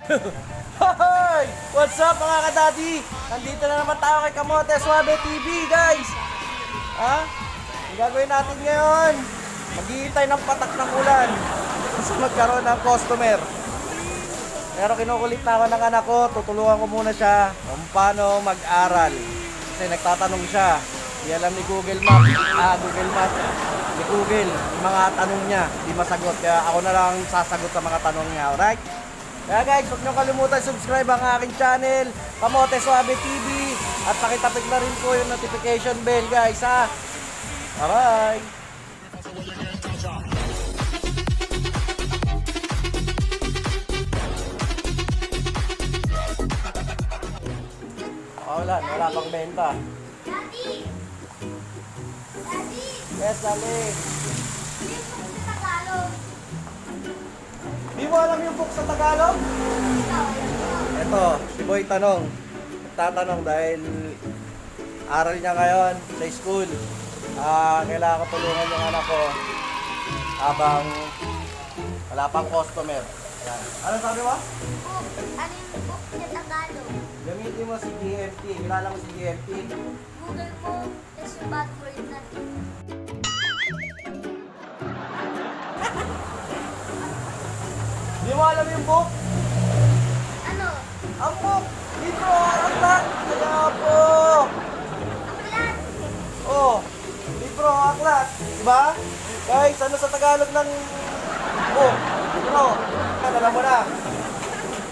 Hoy! What's up mga kadadi? Nandito na naman tayo kay Kamote Suave TV, guys! Ha? Ang gagawin natin ngayon, maghihintay ng patak ng ulan kasi magkaroon ng customer. Pero kinukulit na ako ng anak ko, tutulungan ko muna siya kung paano mag-aral. Kasi nagtatanong siya, di alam ni Google Maps, ni Google, yung mga tanong niya, di masagot. Kaya ako na lang sasagot sa mga tanong niya, alright? Kaya guys, huwag niyo kalimutan subscribe ang aking channel, Kamote Suave TV, at pakitapik na rin po yung notification bell, guys, ha? Bye-bye! Wala pang benta. Daddy! Daddy! Yes, dali. Hindi po sa Tagalog. Di mo alam yung book sa Tagalog? Ito, si Boy tanong. Tatanong dahil aral niya ngayon sa school. Kailangan ko tulungan yung anak ko habang wala pang customer. Yan. Ano sabi mo? Book. Ano yung book sa Tagalog? Gamitin mo si GFT. Kilala mo si GFT? Google mo, is yung bad word natin. Di mo alam yung book? Ano? Ang book! Dito! Aklat! Kaya po! Aklat! Oh! Libro, aklat! Diba? Guys, ano sa Tagalog ng book? Libro! Alam mo na.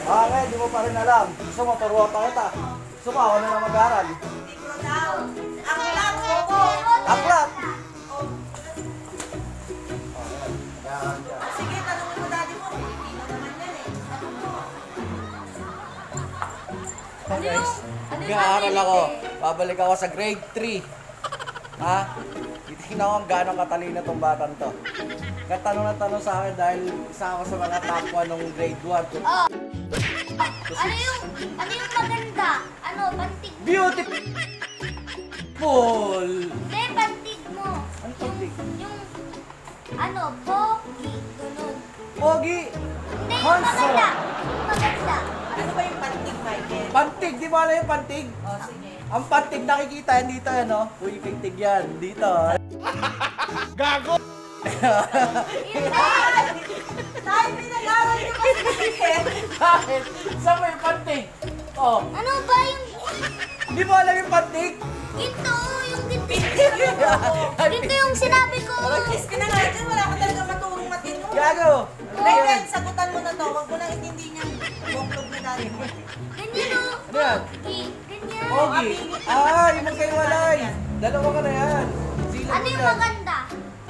Ngayon, di mo pa rin alam. Gusto mo, turuan pa kita. Gusto mo, ako na lang mag-aaral. Aklat! Bobo! Aklat! Sige, tanongin mo daddy mo. Pilipino naman yan eh. Hey guys, mag-aaral ako. Babalik ako sa grade 3. Ha? Titignan ko kung gaano katalino tong batang to. Katanong na tanong sa akin dahil isa ako sa mga top 1 nung grade 1. Oh! Ano yung maganda? Ano, pantig mo? Beautiful! Hindi, pantig mo. Ano pantig? Yung, ano, pogi, ganun. Pogi! Hindi, yung Handsome! maganda. Yung maganda. Ano ba yung pantig, Michael? Pantig! Di ba alam yung pantig? Oh, sige. Ang pantig nakikita yan dito, ano? Uy, pintig yan. Dito. Gago! Dahil pinag-aral niyo kasi, Michael. Bakit? Saan mo yung pantig? Oh, Ano ba yung di mo alam yung pantig? ginto? Yung ginto. Ginto yung sinabi ko. Kiss ka na nga dyan, wala ka talaga maturong matino. Gago! Michael, sagutan mo na to. Huwag mo lang intindi niyang buklog na daddy mo. Ganyan o. Ano yan? Pogi. Ganyan. Pogi! Yung magkaiwalay! Dalawa ka na yan. Sila Ano yung maganda?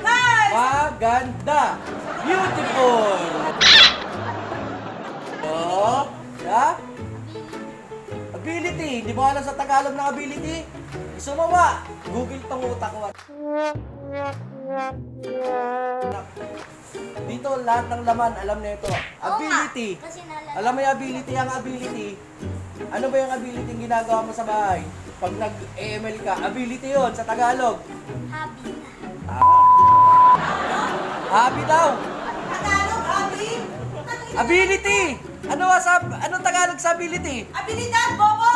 Guys! Maganda! Beautiful! Oh, yeah? Ability! Di mo alam sa Tagalog ng ability? Gusto mo ba? Google tong utak ko. Dito lahat ng laman, alam na ito. Ability! Oo nga, kasi naalala. Alam mo yung ability, ang ability. Ano ba yung ability yung ginagawa mo sa bahay? Pag nag-EML ka, ability yon sa Tagalog. Hobby. Tama. Hobby daw. Tagalog, Abi! Ability! Ano Tagalog sa ability? Abilidad, Bobo!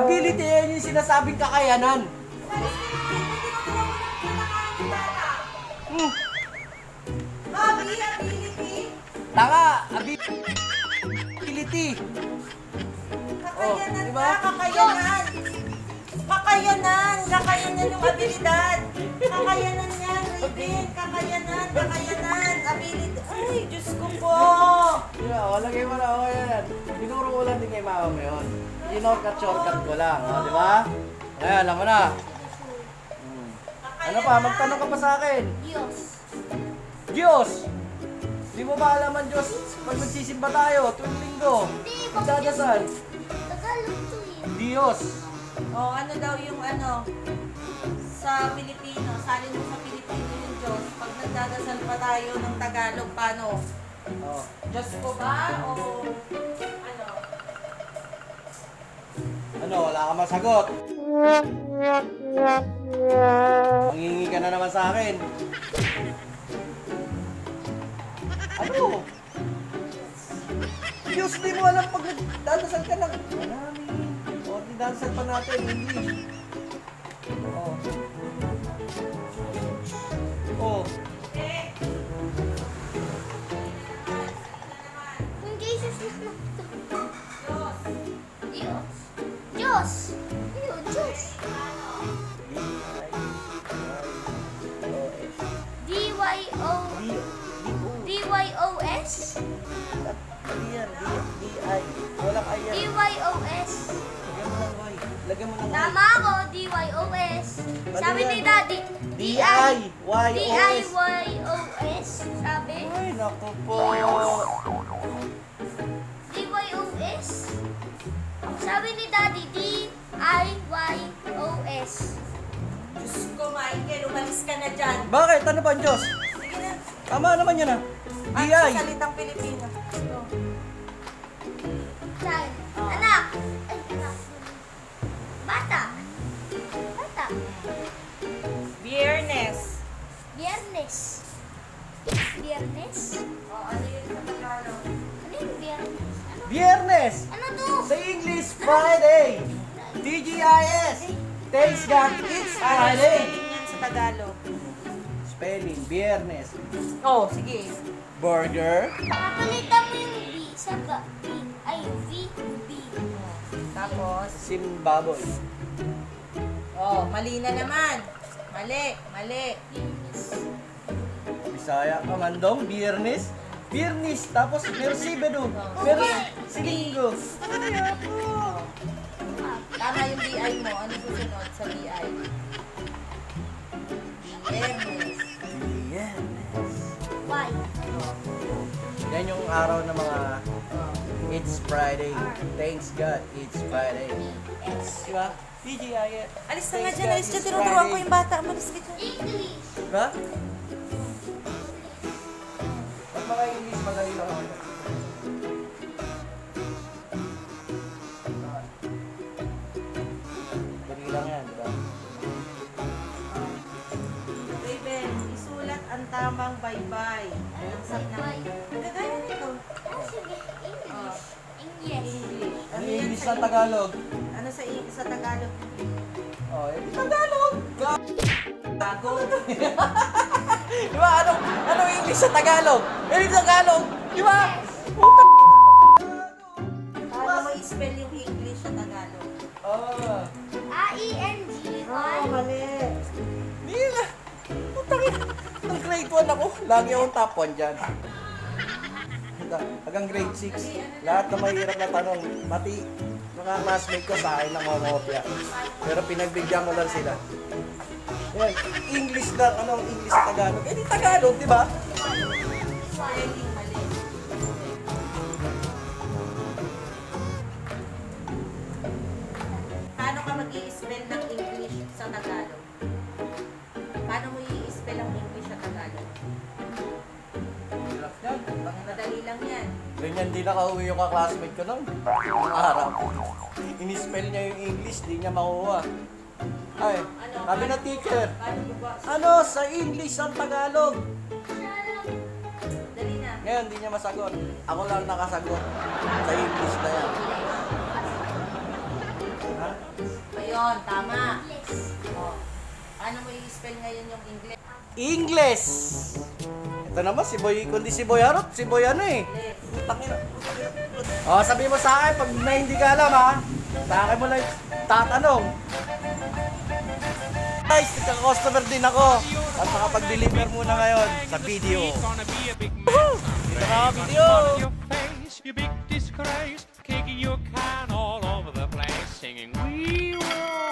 Ability yan yung sinasabing kakayanan. Hmm. Abi, ability. Tanga, ability. Kakayanan diba? na, kakayanan. Kakayanan yung abilidad. Kakayanan yan, Raven. Kakayanan, abilidad. Ay, Diyos ko po. Lagay mo na ako yan. Tinuro ko lang din kay mama mo yun. Shortcut ko lang, di ba? Ngayon, alam mo na. Ano pa? Magtanong ka pa sa akin. Diyos. Diyos! Di mo ba alam ang Diyos pag nagsisimba tayo, tuwing linggo? Hindi, Magdadasal. Tagalog to eh. Diyos! Oh, ano daw yung sa Pilipino, salin mo sa Pilipino yung Diyos. Pag nagdadasal pa tayo ng Tagalog, paano? Oh. Diyos ko ba? O ano? Ano, wala ka masagot. Mangingi ka na naman sa akin. Ano? Diyos, di mo alam pag nagdadasal ka lang. Marami. O, dinadasal pa natin, English. O. O. Kung Jesus na Diyos. Diyos. Ayun, Diyos. D-Y-O. D-Y-O-S? D-I. Walang I yan. D-Y-O-S. Lagyan mo ng Y. Lagyan mo ng Y. Tama ako, D-Y-O-S. Sabi ni yan? Daddy, D-I-Y-O-S. D-I-Y-O-S. Sabi, Ay, naku po. D-Y-O-S. Sabi ni Daddy, D-I-Y-O-S. Diyos ko, Michael, umalis ka na dyan. Bakit? Ano ba ang Diyos? Sige na. Tama naman yan ah. Ang D-I. salitang Pilipino. Ito. Saan? Anak. Ay, anak. Bata. Bata. Biyernes. Biyernes. Biyernes? O, ano yun sa Tagalog? Ano yung biyernes? Ano? Biyernes. Ano to? Sa English, Friday. TGIS. Thanks God, it's Friday. Spelling yan sa Tagalog. Spelling, Biyernes. Oh, sige. Burger. Papalitan mo yung B sa B. Ay, V, B. Tapos, Simbaboy. oh, mali na naman. Mali, mali. Biyernes. Bisaya, Amandong, Biyernes. Biyernes, tapos Mercebedo. Silinggo. Ay, ako. Tama yung BI mo. Ano susunod sa BI? Biyernes. Biyernes. Y. Yan yung araw ng mga It's Friday. Thanks God, it's Friday. S. Diba? TGIS. Alis na nga Thanks dyan, God, alis dyan. it's Tinuturuan ko Friday. yung bata. Umalis ka dyan. English. Diba? Pag mga English, madali lang ako. Dali lang yan, diba? Raven, isulat ang tamang bye-bye. Ang sab na. Kagaya nito. Ah, sige. English. English. English. Ano yan English sa sa Tagalog? Ano sa Tagalog? Oh, Tagalog! Bago. Diba? Ano English sa Tagalog? Tagalog! Diba? Paano mo i-spell yung English sa Tagalog? Oh. A-E-N-G-Y. mali. Hindi na. Putangin. Ang grade 1 ako. Lagi akong top 1 dyan. Hanggang grade 6. Lahat na mahirap na tanong. Pati mga classmate ko sa akin ng homopia. Pero pinagbigyan ko lang sila. Yan. English lang. Anong English sa Tagalog? Eh di Tagalog, di ba? Spelling mali. Paano ka mag-i-spell ng English sa Tagalog? Paano mo i-spell ang English sa Tagalog? Hirap yan. Madali lang yan. Ganyan din nakauwi yung ka-classmate ko nung araw. Inispell niya yung English, di niya makuha. Ay, sabi na teacher, Paano mo ba? ano sa English ang Tagalog? Dali na. Ngayon, di niya masagot. Ako lang nakasagot sa English na yan. Ha? Ayun, tama. English. Oh. Paano mo i-spell ngayon yung English? English! Ito naman, si Boy, kundi si Boy Harot, si Boy ano eh. English. Takina. Oh, sabi mo sa akin, pag may hindi ka alam ha, sa akin mo lang tatanong. Guys, nagka-customer din ako. At makapag-deliver muna ngayon sa video. Dito na ako, video! You big disgrace, kicking your can all over the place, singing, "We were